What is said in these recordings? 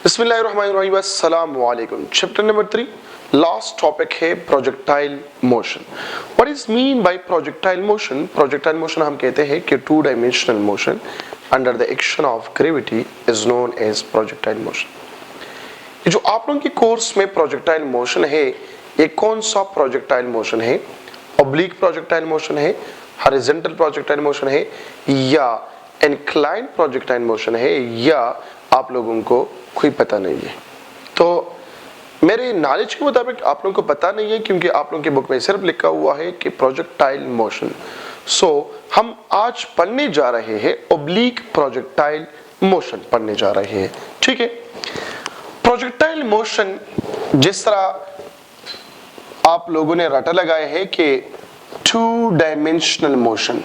बिस्मिल्लाहिर्रहमानिर्रहीम, अस्सलामु अलैकुम। चैप्टर नंबर 3, लास्ट टॉपिक है projectile motion. What is mean by projectile motion? Projectile motion हम कहते हैं कि two dimensional motion under the action of gravity is known as projectile motion. जो आप लोगों के कोर्स में प्रोजेक्टाइल मोशन है, ये कौन सा प्रोजेक्टाइल मोशन है? ऑब्लिक प्रोजेक्टाइल मोशन है, हॉरिजॉन्टल प्रोजेक्टाइल मोशन है, या इंक्लाइंड प्रोजेक्टाइल मोशन है, या आप लोगों को कोई पता नहीं है? तो मेरे नॉलेज के मुताबिक आप लोगों को पता नहीं है, क्योंकि आप लोगों के बुक में सिर्फ लिखा हुआ है कि प्रोजेक्टाइल मोशन। सो हम आज पढ़ने जा रहे हैं ऑब्लिक प्रोजेक्टाइल मोशन पढ़ने जा रहे हैं, ठीक है। प्रोजेक्टाइल मोशन जिस तरह आप लोगों ने रटा लगाया है कि two dimensional motion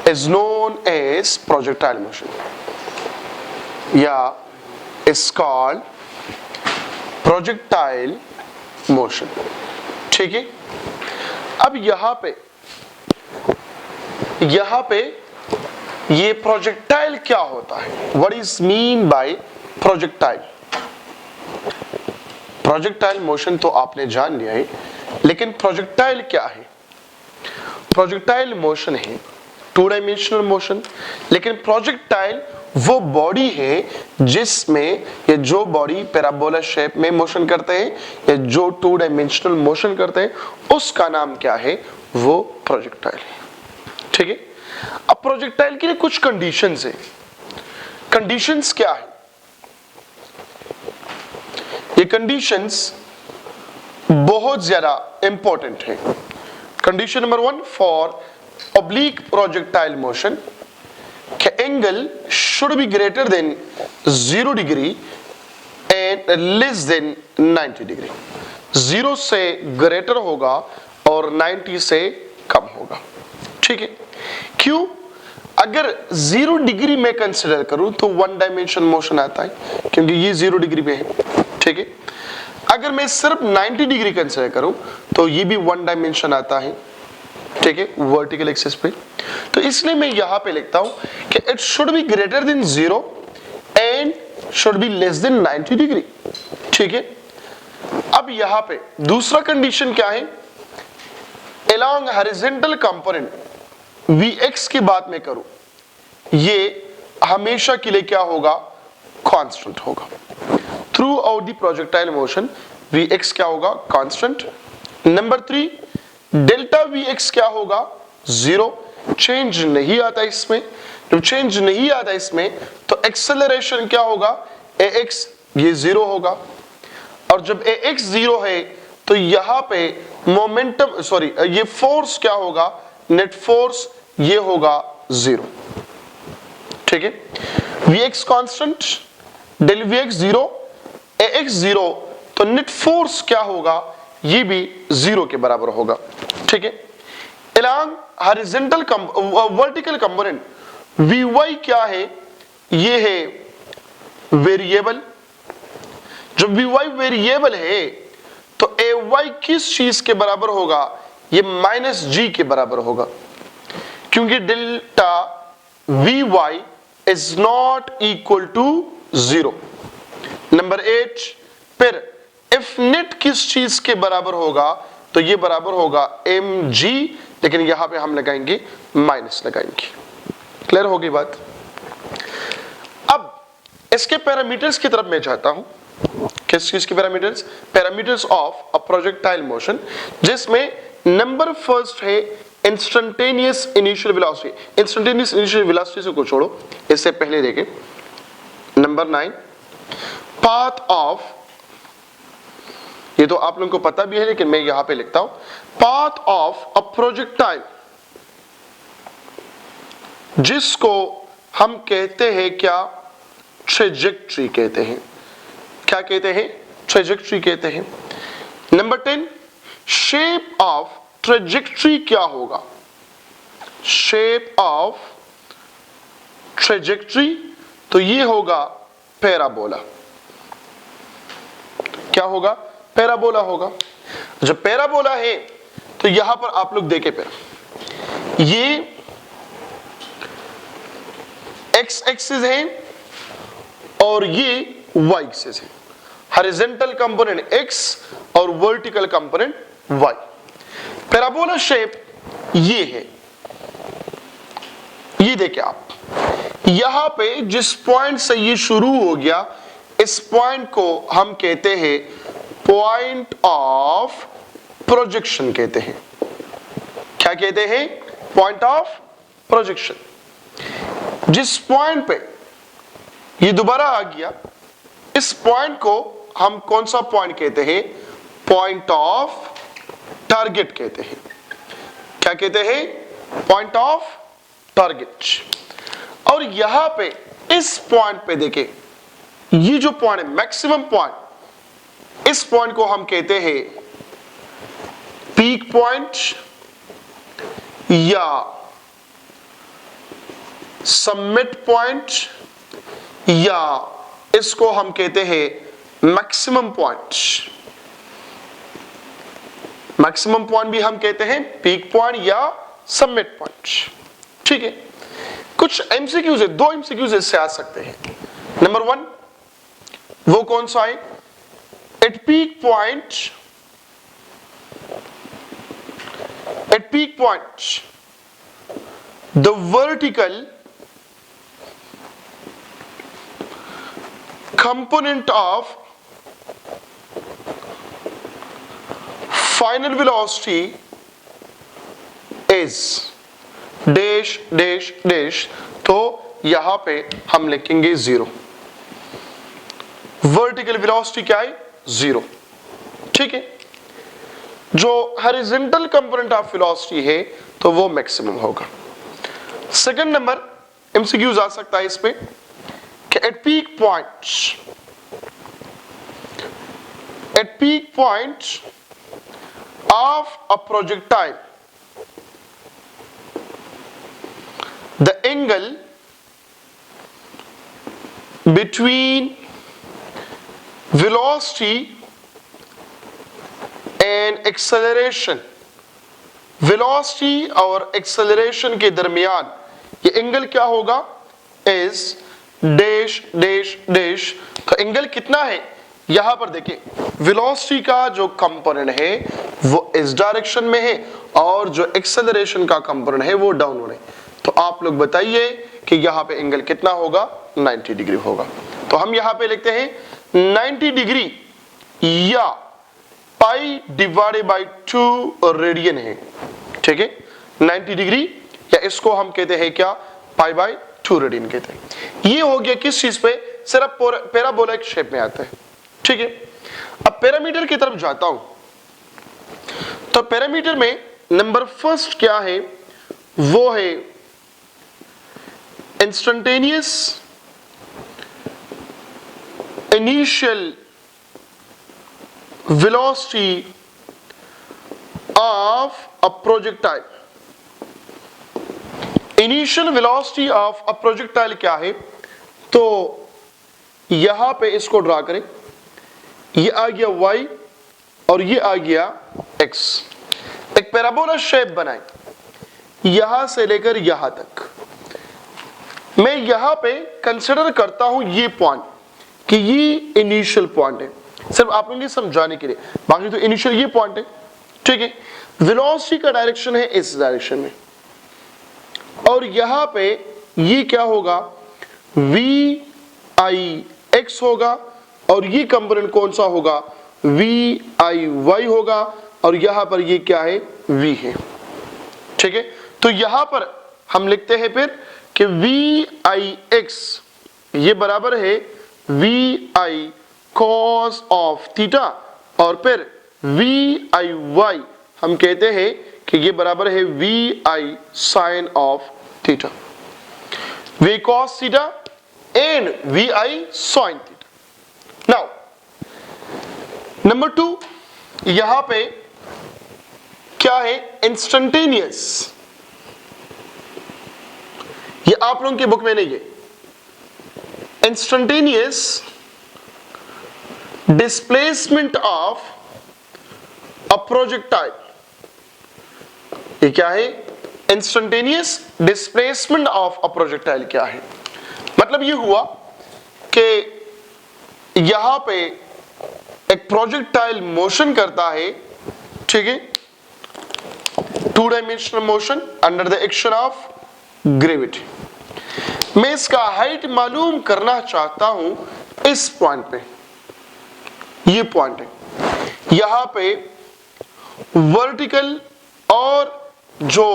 is known as projectile motion या is called projectile motion, ठीक है। अब यहां पे ये प्रोजेक्टाइल क्या होता है? What is mean by projectile? Projectile motion तो आपने जान लिया है, लेकिन प्रोजेक्टाइल क्या है? प्रोजेक्टाइल मोशन है टू डायमेंशनल मोशन, लेकिन प्रोजेक्टाइल वो बॉडी है जिसमें ये जो बॉडी पैराबोला शेप में मोशन करते हैं या जो टू डायमेंशनल मोशन करते हैं, उसका नाम क्या है? वो प्रोजेक्टाइल है, ठीक है। अब प्रोजेक्टाइल के लिए कुछ कंडीशंस है। कंडीशंस क्या है? ये कंडीशंस बहुत ज्यादा इंपॉर्टेंट है। Condition number 1 for oblique projectile motion, the angle should be greater than 0 degree and less than 90 degree। 0 से ग्रेटर होगा और 90 से कम होगा, ठीक है। क्यों? अगर 0 डिग्री में कंसिडर करूं तो वन डायमेंशन मोशन आता है, क्योंकि ये 0 डिग्री पे है, ठीक है। अगर मैं सिर्फ 90 डिग्री कंसिडर करूं तो ये भी वन डायमेंशन आता है, ठीक है, वर्टिकल एक्सिस पे। तो इसलिए मैं यहां पे लिखता हूं कि it should be greater than 0 and should be less than 90 degree, ठीक है। अब यहां पे दूसरा कंडीशन क्या है? अलोंग हॉरिजॉन्टल कंपोनेंट Vx की बात मैं करूं, ये हमेशा के लिए क्या होगा? कांस्टेंट होगा। Through out the projectile motion Vx क्या होगा? कांस्टेंट। नंबर 3, डेल्टा Vx क्या होगा? 0, चेंज नहीं आता इसमें। जब चेंज नहीं आता इसमें तो एक्सेलरेशन क्या होगा? Ax ये 0 होगा, और जब Ax 0 है तो यहां पे मोमेंटम ये फोर्स क्या होगा? नेट फोर्स ये होगा 0, ठीक है। Vx constant, del Vx 0, Ax 0, तो नेट फोर्स क्या होगा? ये भी 0 के बराबर होगा, ठीक है। Along horizontal vertical component Vy क्या है? ये है वेरिएबल। जब Vy वेरिएबल है तो Ay किस चीज के बराबर होगा? ये -g के बराबर होगा, क्योंकि delta Vy is not equal to 0। Number 8, फिर इफ नेट किस चीज के बराबर होगा? तो ये बराबर होगा mg, लेकिन यहां पे हम लगाएंगे माइनस लगाएंगे। क्लियर हो गई बात? अब इसके पैरामीटर्स की तरफ मैं चाहता हूं। किस चीज के parameters? Parameters of a projectile motion, जिसमें नंबर फर्स्ट है instantaneous initial velocity. Instantaneous initial velocity से को छोड़ो, इससे पहले देखें नंबर 9 पाथ ऑफ, ये तो आप लोगों को पता भी है, लेकिन मैं यहां पे लिखता हूं पाथ ऑफ अ प्रोजेक्टाइल, जिसको हम कहते हैं क्या? ट्रेजेक्ट्री कहते हैं। क्या कहते हैं? ट्रेजेक्ट्री कहते हैं। नंबर 10 शेप ऑफ ट्रेजेक्ट्री क्या होगा? शेप ऑफ ट्रेजेक्ट्री तो ये होगा पैराबोला। क्या होगा? पैराबोला होगा। जब पैराबोला है तो यहां पर आप लोग देखें, ये एक्स एक्सिस है और ये y एक्सिस है। हॉरिजॉन्टल कंपोनेंट x और vertical component y। Parabola shape ये है, ये देखिए आप, यहां पे जिस पॉइंट से ये शुरू हो गया, इस पॉइंट को हम कहते हैं पॉइंट ऑफ प्रोजेक्शन कहते हैं। क्या कहते हैं? Point of projection. जिस पॉइंट पे ये दोबारा आ गया, इस पॉइंट को हम कौन सा पॉइंट कहते हैं? पॉइंट ऑफ टारगेट कहते हैं। क्या कहते हैं? Point of target. और यहां पे इस पॉइंट पे देखें, ये जो पॉइंट है मैक्सिमम पॉइंट, इस पॉइंट को हम कहते हैं पीक पॉइंट या समिट पॉइंट, या इसको हम कहते हैं मैक्सिमम पॉइंट। मैक्सिमम पॉइंट भी हम कहते हैं पीक पॉइंट या समिट पॉइंट। ठीक है, कुछ एमसीक्यूज है, 2 एमसीक्यूज इससे आ सकते हैं। नंबर 1 वो कौन सा है? At peak point, the vertical component of final velocity is dash dash dash। तो यहां पे हम लिखेंगे 0। वर्टिकल वेलोसिटी क्या है? 0। ठीक है, जो हॉरिजॉन्टल कंपोनेंट ऑफ वेलोसिटी है तो वो मैक्सिमम होगा। सेकंड नंबर एमसीक्यूज आ सकता है इसमें कि at peak point of a projectile the angle between velocity and acceleration, velocity और acceleration के दरमियान ये एंगल क्या होगा? is dash dash dash। तो एंगल कितना है? यहां पर देखिए, velocity का जो कंपोनेंट है वो इस डायरेक्शन में है और जो acceleration का कंपोनेंट है वो डाउनवर्ड है। तो आप लोग बताइए कि यहां पे एंगल कितना होगा? 90 डिग्री होगा। तो हम यहां पे लिखते हैं 90 डिग्री या पाई डिवाइडेड बाई 2 रेडियन है। ठीक है, 90 डिग्री या इसको हम कहते हैं क्या? पाई बाई 2 रेडियन कहते हैं। ये हो गया किस चीज पे? सिर्फ पैराबोलिक शेप में आता है। ठीक है, अब पैरामीटर की तरफ जाता हूं। तो पैरामीटर में नंबर फर्स्ट क्या है? वो है instantaneous initial velocity of a projectile। initial velocity of a projectile क्या है? तो यहां पे इसको ड्रा करें, ये आ गया y और ये आ गया x। एक पैराबोला शेप बनाएं यहां से लेकर यहां तक। मैं यहां पे कंसिडर करता हूं ये पॉइंट कि ये इनिशियल पॉइंट है, सिर्फ आप लोगों के समझाने के लिए, बाकी तो इनिशियल ये पॉइंट है। ठीक है, वेलोसिटी का डायरेक्शन है इस डायरेक्शन में, और यहां पे ये क्या होगा? वी आई एक्स होगा, और ये कंपोनेंट कौन सा होगा? वी आई वाई होगा, और यहां पर ये क्या है? वी है। ठीक है, तो यहां पर हम लिखते हैं फिर कि वी आई एक्स ये बराबर है V I cos of theta, और फिर वी आई वाई हम कहते हैं कि ये बराबर है V I sine of theta. V cos theta and V I sine theta. Now number 2, यहां पे क्या है? इंस्टेंटेनियस। ये आप लोगों की बुक में नहीं है। Instantaneous displacement of a projectile. ये क्या है? Instantaneous displacement of a projectile क्या है? मतलब ये हुआ कि यहां पे एक प्रोजेक्टाइल मोशन करता है, ठीक है, 2 dimensional motion under the action of gravity. मैं इसका हाइट मालूम करना चाहता हूं इस पॉइंट पे, ये पॉइंट है, यहां पे वर्टिकल और जो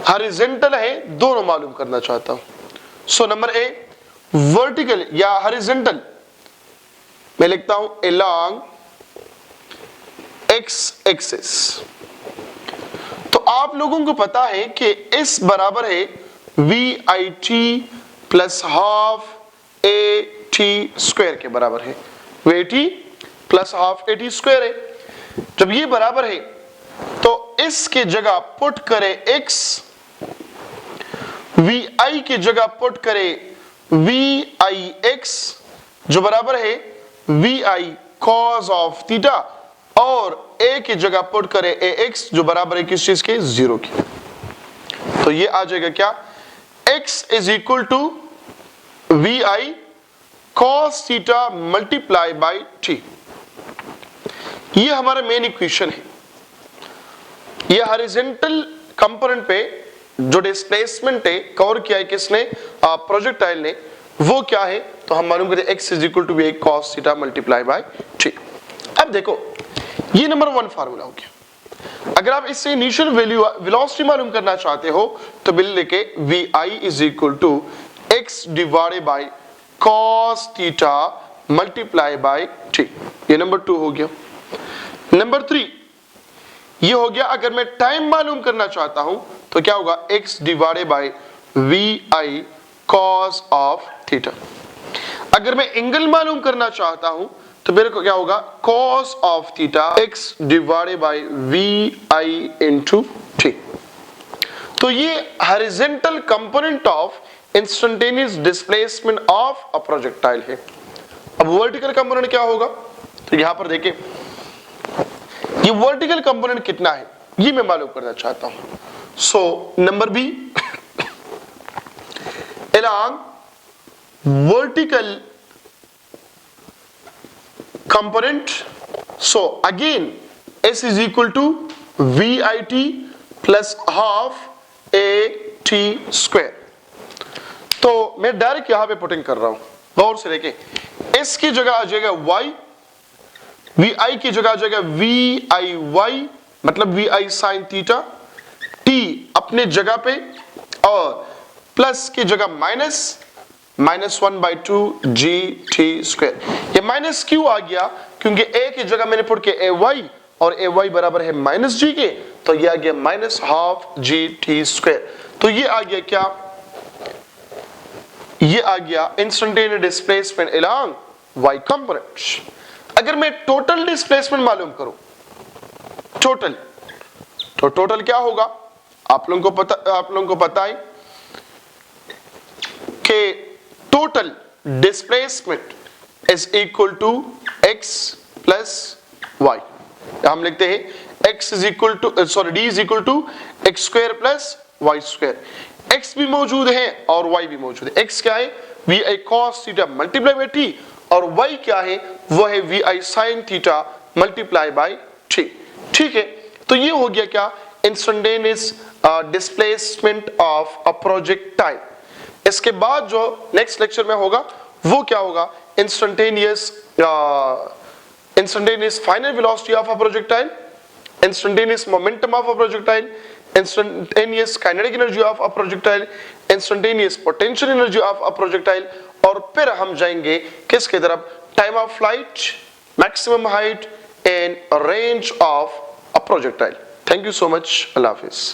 हॉरिजॉन्टल है दोनों मालूम करना चाहता हूं। सो नंबर ए, वर्टिकल या हॉरिजॉन्टल मैं लिखता हूं along x एक्सिस। तो आप लोगों को पता है कि इस बराबर है VIT plus half AT square के बराबर है, VT plus half AT square है। जब ये बराबर है तो इसके जगह पुट करें x, VI की जगह पुट करें VIX जो बराबर है VI cos ऑफ थीटा, और A की जगह पुट करें AX जो बराबर है किस चीज के, 0 की। तो ये आ जाएगा क्या, x is equal to VI cos theta multiply by t। ये हमारा मेन इक्वेशन है। ये हॉरिजॉन्टल कंपोनेंट पे जो डिस्प्लेसमेंट है कवर किया है किसने, प्रोजेक्टाइल ने, वो क्या है, तो हम मालूम करते हैं x is equal to VI cos theta multiply by t। अब देखो ये नंबर 1 फार्मूला हो गया। अगर आप इससे इनिशियल वैल्यू वेलोसिटी मालूम करना चाहते हो तो बिल लेके VI is equal to x divided by cos theta multiply by t। ये नंबर 2 हो गया। नंबर 3 ये हो गया, अगर मैं टाइम मालूम करना चाहता हूं तो क्या होगा, x divided bye VI cos of theta. अगर मैं एंगल मालूम करना चाहता हूं तो मेरे को क्या होगा, cos of theta x divided bye VI into t। तो ये horizontal component of instantaneous displacement of a projectile है। अब वर्टिकल कंपोनेंट क्या होगा, तो यहां पर देखें ये वर्टिकल कंपोनेंट कितना है ये मैं मालूम करना चाहता हूं। So number B, along vertical component, so again S is equal to VIT plus half AT square। तो मैं डायरेक्ट यहां पे पुटिंग कर रहा हूं, गौर से देखें, S की जगह आ जाएगा Y, VI की जगह आ जाएगा VIY मतलब VI sin थीटा, T अपने जगह पे, और प्लस की जगह -1/2 GT स्क्वायर। ये माइनस क्यों आ गया, क्योंकि A की जगह मैंने पुट के AY और AY बराबर है -G के, तो ये आ गया -12 GT स्क्वायर। तो ये आ गया क्या, ये आ गया instantaneous displacement along Y component. अगर मैं टोटल डिस्प्लेसमेंट मालूम करूं, टोटल, तो टोटल क्या होगा, आप लोगों को पता है कि total displacement is equal to x plus y। हम लिखते हैं x is equal to d is equal to x square plus y square. x भी मौजूद है और y भी मौजूद है। x क्या है, VI cos theta multiply by t, और y क्या है, वो है VI sin theta multiply by t। ठीक है, तो ये हो गया क्या, instantaneous displacement of a projectile. इसके बाद जो नेक्स्ट लेक्चर में होगा वो क्या होगा, instantaneous final velocity of a projectile, instantaneous momentum of a projectile, instantaneous kinetic energy of a projectile, instantaneous potential energy of a projectile, और फिर हम जाएंगे किसकी तरफ, time of flight, maximum height and range of a projectile. Thank you so much, Allah Hafiz.